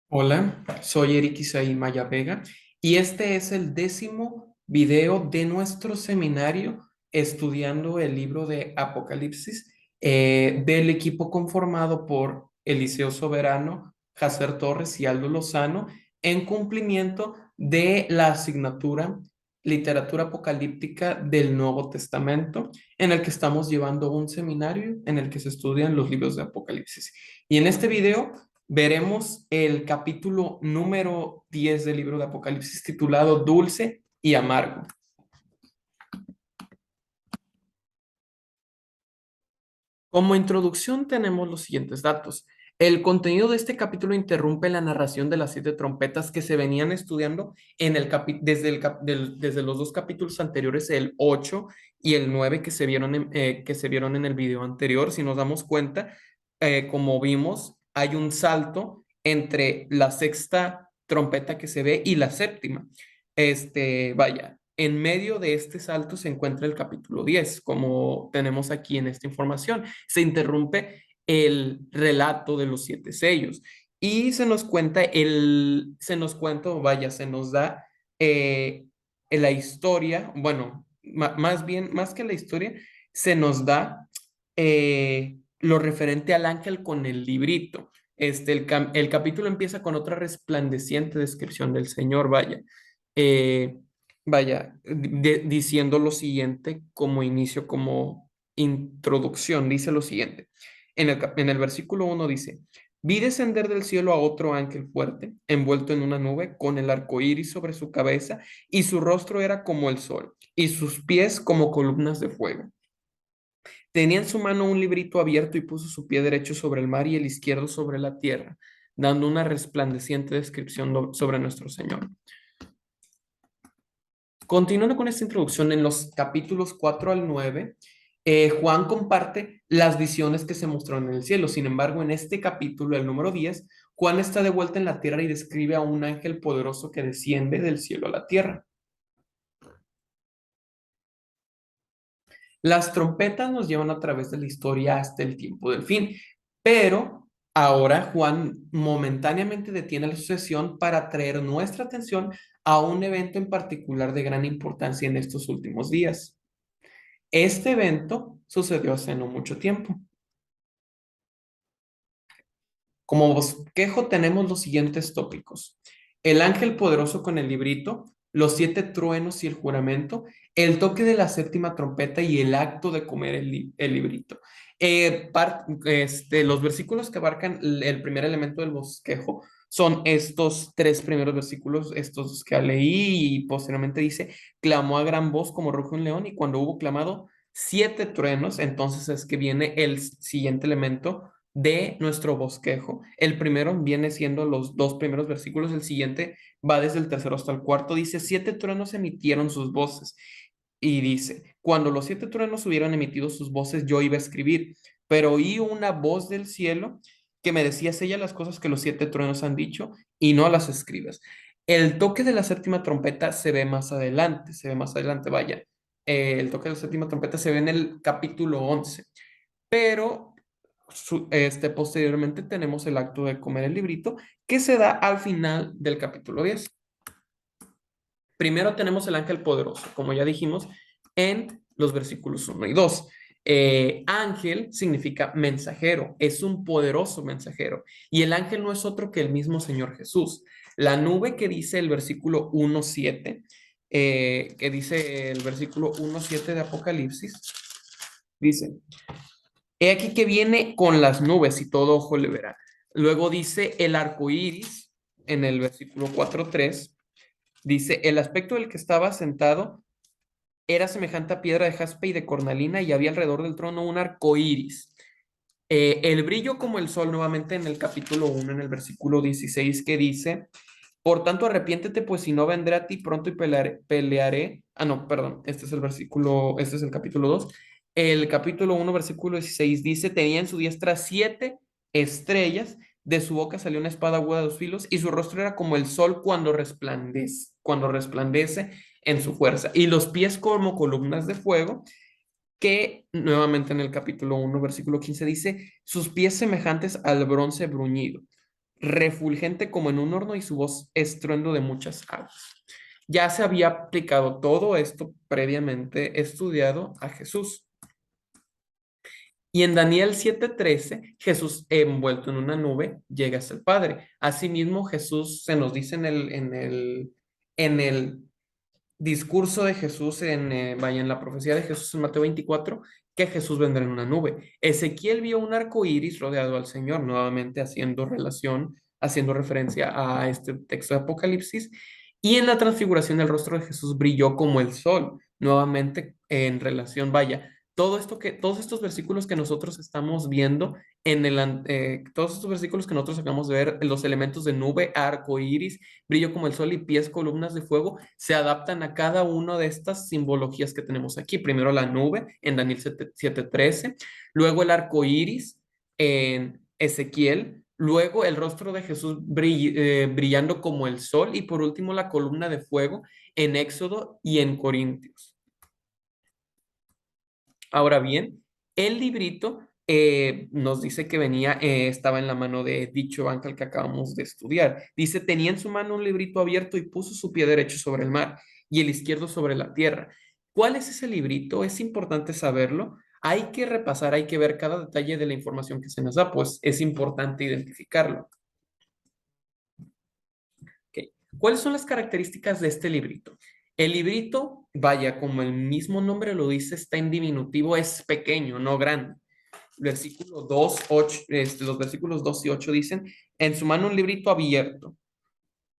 Hola, soy Eric Isaí Maya Vega y este es el 10º video de nuestro seminario estudiando el libro de Apocalipsis del equipo conformado por Eliseo Soberano, Jacer Torres y Aldo Lozano en cumplimiento de la asignatura Literatura Apocalíptica del Nuevo Testamento, en el que estamos llevando un seminario en el que se estudian los libros de Apocalipsis. Y en este video veremos el capítulo número 10 del libro de Apocalipsis titulado Dulce y Amargo. Como introducción tenemos los siguientes datos. El contenido de este capítulo interrumpe la narración de las 7 trompetas que se venían estudiando desde los dos capítulos anteriores, el 8 y el 9 que se vieron en el video anterior. Si nos damos cuenta, como vimos, hay un salto entre la sexta trompeta que se ve y la séptima. Vaya, en medio de este salto se encuentra el capítulo 10, como tenemos aquí en esta información. Se interrumpe el relato de los 7 sellos y se nos da eh, la historia, bueno, más bien, más que la historia, se nos da lo referente al ángel con el librito. El capítulo empieza con otra resplandeciente descripción del Señor, eh, diciendo lo siguiente como inicio, como introducción, dice lo siguiente. En el versículo 1 dice, vi descender del cielo a otro ángel fuerte, envuelto en una nube, con el arco iris sobre su cabeza, y su rostro era como el sol, y sus pies como columnas de fuego. Tenía en su mano un librito abierto y puso su pie derecho sobre el mar y el izquierdo sobre la tierra, dando una resplandeciente descripción sobre nuestro Señor. Continuando con esta introducción, en los capítulos 4 al 9, Juan comparte las visiones que se mostraron en el cielo. Sin embargo, en este capítulo, el número 10, Juan está de vuelta en la tierra y describe a un ángel poderoso que desciende del cielo a la tierra. Las trompetas nos llevan a través de la historia hasta el tiempo del fin, pero ahora Juan momentáneamente detiene la sucesión para atraer nuestra atención a un evento en particular de gran importancia en estos últimos días. Este evento sucedió hace no mucho tiempo. Como bosquejo tenemos los siguientes tópicos: el ángel poderoso con el librito, los 7 truenos y el juramento, el toque de la séptima trompeta y el acto de comer el librito. Los versículos que abarcan el primer elemento del bosquejo son estos 3 primeros versículos, estos que leí, y posteriormente dice, clamó a gran voz como ruge un león, y cuando hubo clamado 7 truenos, entonces es que viene el siguiente elemento de nuestro bosquejo. El primero viene siendo los 2 primeros versículos, el siguiente va desde el tercero hasta el cuarto. Dice, 7 truenos emitieron sus voces. Y dice, cuando los 7 truenos hubieran emitido sus voces, yo iba a escribir, pero oí una voz del cielo que me decía, sella las cosas que los 7 truenos han dicho y no las escribas. El toque de la séptima trompeta se ve más adelante, vaya. El toque de la séptima trompeta se ve en el capítulo 11, pero posteriormente tenemos el acto de comer el librito que se da al final del capítulo 10. Primero tenemos el ángel poderoso, como ya dijimos en los versículos 1 y 2. Ángel significa mensajero, es un poderoso mensajero. Y el ángel no es otro que el mismo Señor Jesús. La nube que dice el versículo 1:7, que dice el versículo 1:7 de Apocalipsis, dice, he aquí que viene con las nubes y todo ojo le verá. Luego dice el arco iris en el versículo 4:3. Dice, el aspecto del que estaba sentado era semejante a piedra de jaspe y de cornalina, y había alrededor del trono un arco iris. El brillo como el sol, nuevamente en el capítulo 1, en el versículo 16, que dice, por tanto arrepiéntete, pues si no vendré a ti pronto y pelearé. Ah, no, perdón, este es el capítulo 2. El capítulo 1, versículo 16 dice, tenía en su diestra 7 estrellas, de su boca salió una espada aguda de 2 filos, y su rostro era como el sol cuando resplandece en su fuerza, y los pies como columnas de fuego, que nuevamente en el capítulo 1, versículo 15 dice, sus pies semejantes al bronce bruñido. refulgente como en un horno y su voz estruendo de muchas aguas. Ya se había aplicado todo esto previamente estudiado a Jesús. Y en Daniel 7:13, Jesús envuelto en una nube llega hasta el Padre. Asimismo, Jesús se nos dice en el discurso de Jesús, vaya, en la profecía de Jesús en Mateo 24, que Jesús vendrá en una nube. Ezequiel vio un arco iris rodeado al Señor, nuevamente haciendo referencia a este texto de Apocalipsis. Y en la transfiguración el rostro de Jesús brilló como el sol, nuevamente en relación, vaya, todos estos versículos que nosotros estamos viendo todos estos versículos que nosotros acabamos de ver, los elementos de nube, arco iris, brillo como el sol y pies columnas de fuego, se adaptan a cada una de estas simbologías que tenemos aquí. Primero la nube en Daniel 7:13, luego el arco iris en Ezequiel, luego el rostro de Jesús brillando como el sol y por último la columna de fuego en Éxodo y en Corintios. Ahora bien, el librito nos dice que estaba en la mano de dicho ángel que acabamos de estudiar. Dice, tenía en su mano un librito abierto y puso su pie derecho sobre el mar y el izquierdo sobre la tierra. ¿Cuál es ese librito? Es importante saberlo. Hay que repasar, hay que ver cada detalle de la información que se nos da, pues es importante identificarlo. Ok. ¿Cuáles son las características de este librito? El librito, vaya, como el mismo nombre lo dice, está en diminutivo, es pequeño, no grande. Versículo 2, 8, los versículos 2 y 8 dicen, en su mano un librito abierto.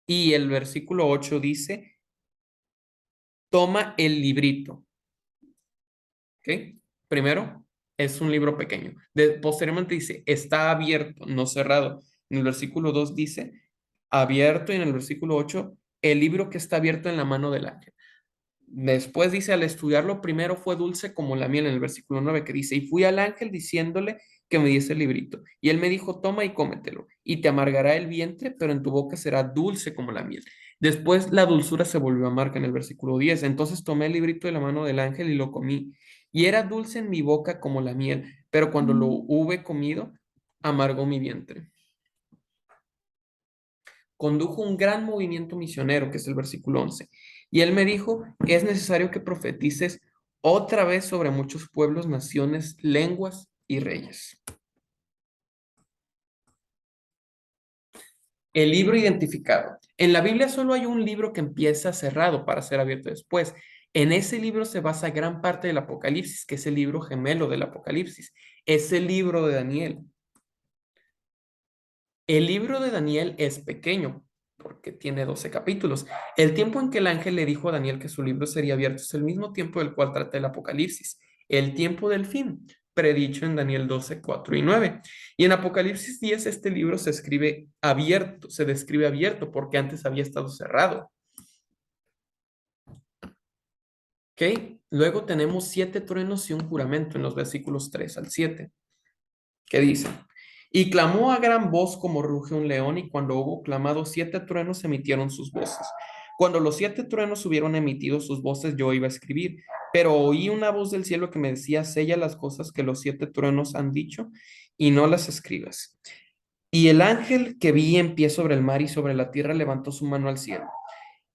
Y el versículo 8 dice, toma el librito. ¿Ok? Primero, es un libro pequeño. Posteriormente dice, está abierto, no cerrado. En el versículo 2 dice, abierto. Y en el versículo 8, el libro que está abierto en la mano del ángel. Después dice, al estudiarlo primero fue dulce como la miel en el versículo 9 que dice, y fui al ángel diciéndole que me diese el librito. Y él me dijo, toma y cómetelo, y te amargará el vientre, pero en tu boca será dulce como la miel. Después la dulzura se volvió amarga en el versículo 10. Entonces tomé el librito de la mano del ángel y lo comí. Y era dulce en mi boca como la miel, pero cuando lo hube comido, amargó mi vientre. Condujo un gran movimiento misionero, que es el versículo 11. Y él me dijo, es necesario que profetices otra vez sobre muchos pueblos, naciones, lenguas y reyes. El libro identificado. En la Biblia solo hay un libro que empieza cerrado para ser abierto después. En ese libro se basa gran parte del Apocalipsis, que es el libro gemelo del Apocalipsis. Es el libro de Daniel. El libro de Daniel es pequeño porque tiene 12 capítulos. El tiempo en que el ángel le dijo a Daniel que su libro sería abierto es el mismo tiempo del cual trata el Apocalipsis, el tiempo del fin, predicho en Daniel 12, 4 y 9. Y en Apocalipsis 10 este libro se escribe abierto, se describe abierto porque antes había estado cerrado. ¿Ok? Luego tenemos 7 truenos y un juramento en los versículos 3 al 7. ¿Qué dice? Y clamó a gran voz como ruge un león, y cuando hubo clamado, 7 truenos emitieron sus voces. Cuando los 7 truenos hubieron emitido sus voces, yo iba a escribir, pero oí una voz del cielo que me decía, sella las cosas que los 7 truenos han dicho, y no las escribas. Y el ángel que vi en pie sobre el mar y sobre la tierra levantó su mano al cielo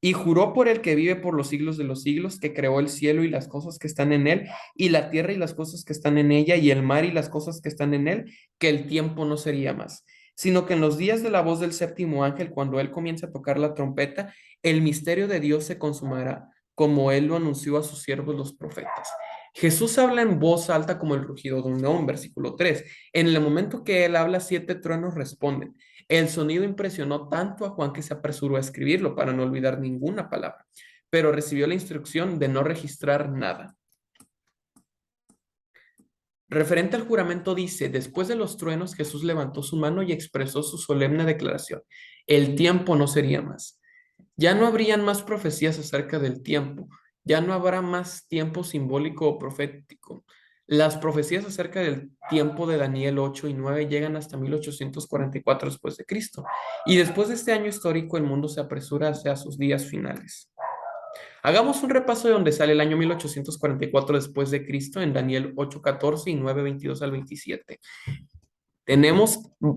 y juró por el que vive por los siglos de los siglos, que creó el cielo y las cosas que están en él, y la tierra y las cosas que están en ella, y el mar y las cosas que están en él, que el tiempo no sería más, sino que en los días de la voz del séptimo ángel, cuando él comience a tocar la trompeta, el misterio de Dios se consumará, como él lo anunció a sus siervos los profetas. Jesús habla en voz alta como el rugido de un león, versículo 3. En el momento que él habla, 7 truenos responden. El sonido impresionó tanto a Juan que se apresuró a escribirlo para no olvidar ninguna palabra, pero recibió la instrucción de no registrar nada. Referente al juramento dice, después de los truenos, Jesús levantó su mano y expresó su solemne declaración. El tiempo no sería más. Ya no habrían más profecías acerca del tiempo. Ya no habrá más tiempo simbólico o profético. Las profecías acerca del tiempo de Daniel 8 y 9 llegan hasta 1844 después de Cristo. Y después de este año histórico, el mundo se apresura hacia sus días finales. Hagamos un repaso de donde sale el año 1844 después de Cristo en Daniel 8:14 y 9:22 al 27.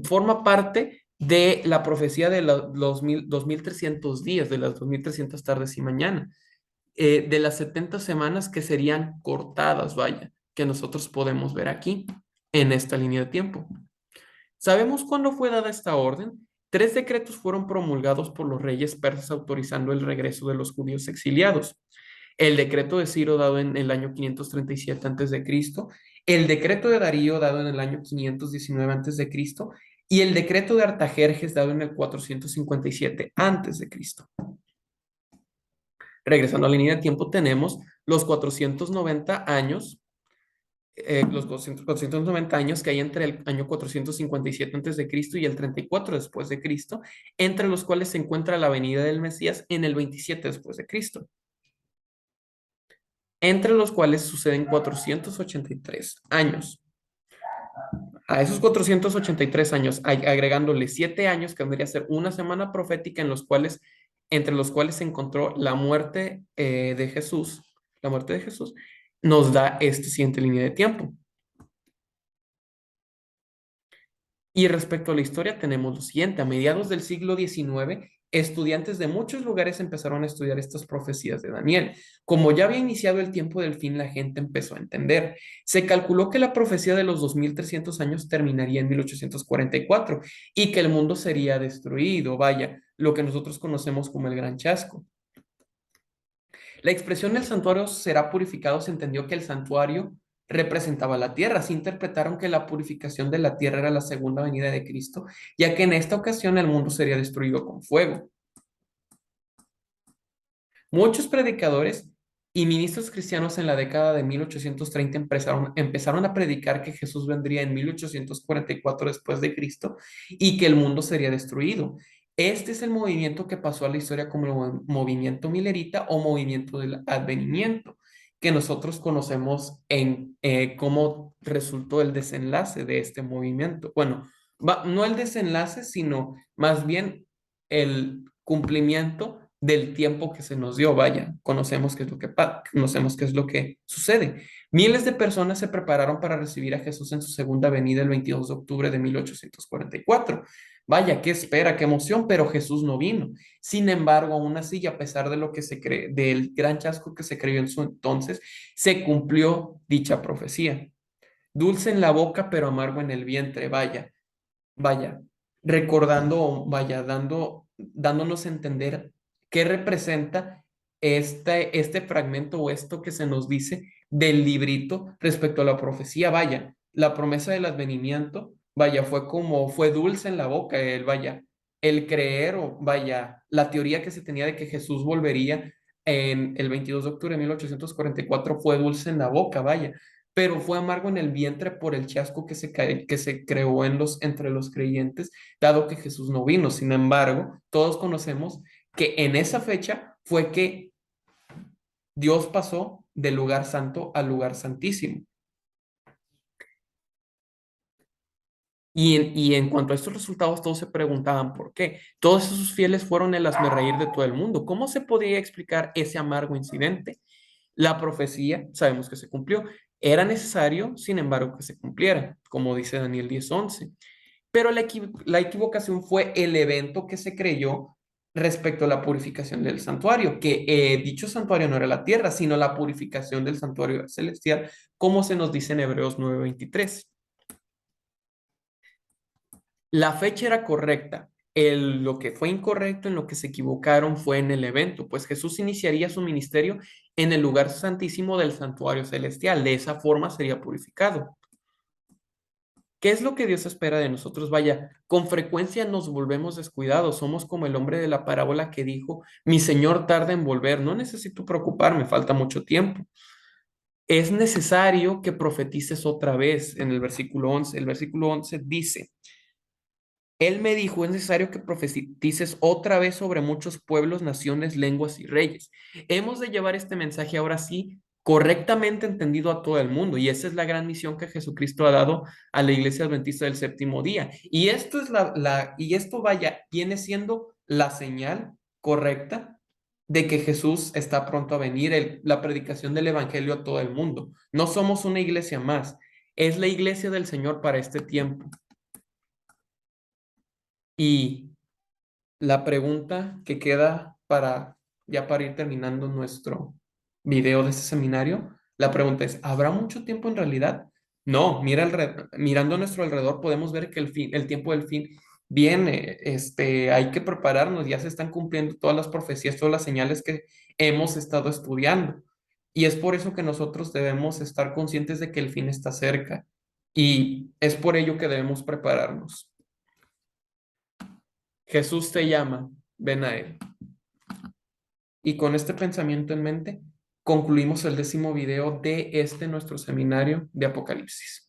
Forma parte de la profecía de los 2300 días, de las 2300 tardes y mañana, de las 70 semanas que serían cortadas, vaya, que nosotros podemos ver aquí en esta línea de tiempo. ¿Sabemos cuándo fue dada esta orden? Tres decretos fueron promulgados por los reyes persas autorizando el regreso de los judíos exiliados. El decreto de Ciro dado en el año 537 a.C., el decreto de Darío dado en el año 519 a.C. y el decreto de Artajerjes dado en el 457 a.C. Regresando a la línea de tiempo, tenemos los 490 años, los 490 años que hay entre el año 457 a.C. y el 34 después de Cristo, entre los cuales se encuentra la venida del Mesías en el 27 después de Cristo, entre los cuales suceden 483 años. A esos 483 años, agregándole 7 años, que vendría a ser una semana profética entre los cuales se encontró la muerte de Jesús, nos da esta siguiente línea de tiempo. Y respecto a la historia, tenemos lo siguiente. A mediados del siglo XIX, estudiantes de muchos lugares empezaron a estudiar estas profecías de Daniel. Como ya había iniciado el tiempo del fin, la gente empezó a entender. Se calculó que la profecía de los 2300 años terminaría en 1844 y que el mundo sería destruido, vaya, lo que nosotros conocemos como el Gran Chasco. La expresión el santuario será purificado se entendió que el santuario representaba la tierra. Se interpretaron que la purificación de la tierra era la segunda venida de Cristo, ya que en esta ocasión el mundo sería destruido con fuego. Muchos predicadores y ministros cristianos en la década de 1830 empezaron a predicar que Jesús vendría en 1844 después de Cristo y que el mundo sería destruido. Este es el movimiento que pasó a la historia como el movimiento milerita o movimiento del advenimiento, que nosotros conocemos en cómo resultó el desenlace de este movimiento. Bueno, no el desenlace, sino más bien el cumplimiento del tiempo que se nos dio. Vaya, conocemos qué es lo que sucede. Miles de personas se prepararon para recibir a Jesús en su segunda venida el 22 de octubre de 1844. Vaya, qué espera, qué emoción, pero Jesús no vino. Sin embargo, aún así, y a pesar de lo que se cree, del gran chasco que se creyó en su entonces, se cumplió dicha profecía. Dulce en la boca, pero amargo en el vientre, vaya, recordando, vaya, dándonos a entender qué representa este fragmento o esto que se nos dice del librito respecto a la profecía. Vaya, la promesa del advenimiento, vaya, fue dulce en la boca, el creer o vaya, la teoría que se tenía de que Jesús volvería en el 22 de octubre de 1844 fue dulce en la boca, vaya, pero fue amargo en el vientre por el chasco que se creó entre los creyentes, dado que Jesús no vino. Sin embargo, todos conocemos que en esa fecha fue que Dios pasó del lugar santo al lugar santísimo. Y en cuanto a estos resultados, todos se preguntaban por qué. Todos esos fieles fueron el hazmerreír de todo el mundo. ¿Cómo se podía explicar ese amargo incidente? La profecía, sabemos que se cumplió. Era necesario, sin embargo, que se cumpliera, como dice Daniel 10:11. Pero la equivocación fue el evento que se creyó respecto a la purificación del santuario, que dicho santuario no era la tierra, sino la purificación del santuario celestial, como se nos dice en Hebreos 9:23. La fecha era correcta. Lo que fue incorrecto, en lo que se equivocaron, fue en el evento, pues Jesús iniciaría su ministerio en el lugar santísimo del santuario celestial. De esa forma sería purificado. ¿Qué es lo que Dios espera de nosotros? Vaya, con frecuencia nos volvemos descuidados. Somos como el hombre de la parábola que dijo, mi Señor tarda en volver. No necesito preocuparme, falta mucho tiempo. Es necesario que profetices otra vez en el versículo 11. El versículo 11 dice, Él me dijo, es necesario que profetices otra vez sobre muchos pueblos, naciones, lenguas y reyes. Hemos de llevar este mensaje ahora sí correctamente entendido a todo el mundo. Y esa es la gran misión que Jesucristo ha dado a la Iglesia Adventista del Séptimo Día. Y esto es vaya, viene siendo la señal correcta de que Jesús está pronto a venir, la predicación del Evangelio a todo el mundo. No somos una iglesia más, es la iglesia del Señor para este tiempo. Y la pregunta que queda para ir terminando nuestro video de este seminario, la pregunta es, ¿habrá mucho tiempo en realidad? No, mirando a nuestro alrededor podemos ver que el tiempo del fin viene, hay que prepararnos, ya se están cumpliendo todas las profecías, todas las señales que hemos estado estudiando. Y es por eso que nosotros debemos estar conscientes de que el fin está cerca. Y es por ello que debemos prepararnos. Jesús te llama, ven a Él. Y con este pensamiento en mente, concluimos el 10º video de este nuestro seminario de Apocalipsis.